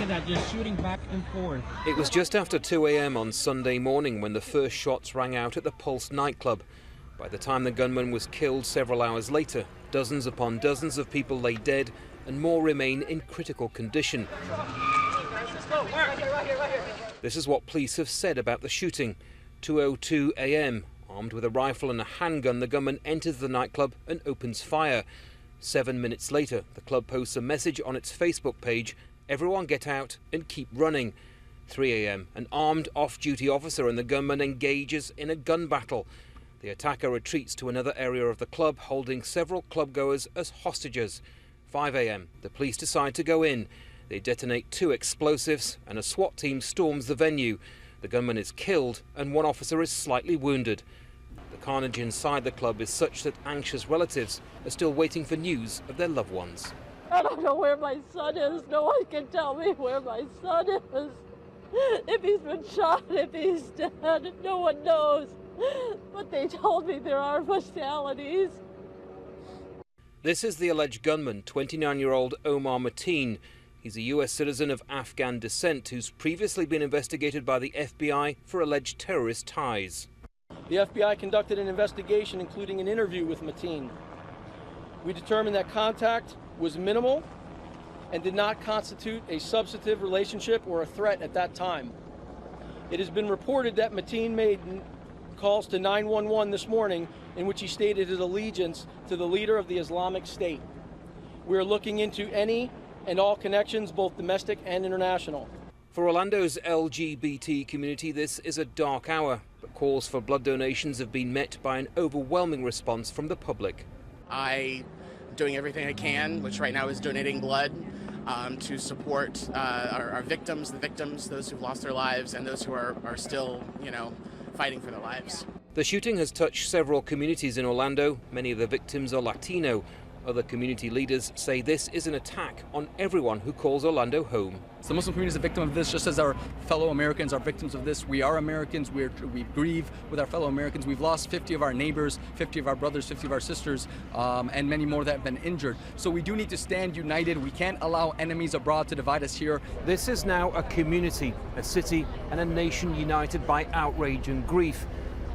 that, just shooting back and forth. It was just after 2 a.m. on Sunday morning when the first shots rang out at the Pulse nightclub. By the time the gunman was killed several hours later, dozens upon dozens of people lay dead and more remain in critical condition. This is what police have said about the shooting. 2:02 a.m. Armed with a rifle and a handgun, the gunman enters the nightclub and opens fire. 7 minutes later, the club posts a message on its Facebook page: "Everyone get out and keep running." 3 a.m. An armed off-duty officer and the gunman engages in a gun battle. The attacker retreats to another area of the club, holding several clubgoers as hostages. 5 a.m. The police decide to go in. They detonate 2 explosives and a SWAT team storms the venue. The gunman is killed and one officer is slightly wounded. The carnage inside the club is such that anxious relatives are still waiting for news of their loved ones. I don't know where my son is. No one can tell me where my son is. If he's been shot, if he's dead, no one knows. But they told me there are fatalities. This is the alleged gunman, 29-year-old Omar Mateen. He's a US citizen of Afghan descent who's previously been investigated by the FBI for alleged terrorist ties. The FBI conducted an investigation, including an interview with Mateen. We determined that contact was minimal and did not constitute a substantive relationship or a threat at that time. It has been reported that Mateen made calls to 911 this morning in which he stated his allegiance to the leader of the Islamic State. We are looking into any and all connections, both domestic and international. For Orlando's LGBT community, this is a dark hour, but calls for blood donations have been met by an overwhelming response from the public. I'm doing everything I can, which right now is donating blood to support our victims, those who've lost their lives, and those who are still, fighting for their lives. The shooting has touched several communities in Orlando. Many of the victims are Latino. Other community leaders say this is an attack on everyone who calls Orlando home. The Muslim community is a victim of this, just as our fellow Americans are victims of this. We are Americans. We grieve with our fellow Americans. We've lost 50 of our neighbors, 50 of our brothers, 50 of our sisters, and many more that have been injured. So we do need to stand united. We can't allow enemies abroad to divide us here. This is now a community, a city, and a nation united by outrage and grief.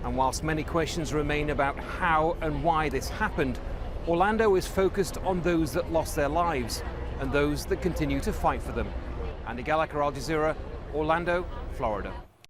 And whilst many questions remain about how and why this happened, Orlando is focused on those that lost their lives and those that continue to fight for them. Andy Gallacher, Al Jazeera, Orlando, Florida.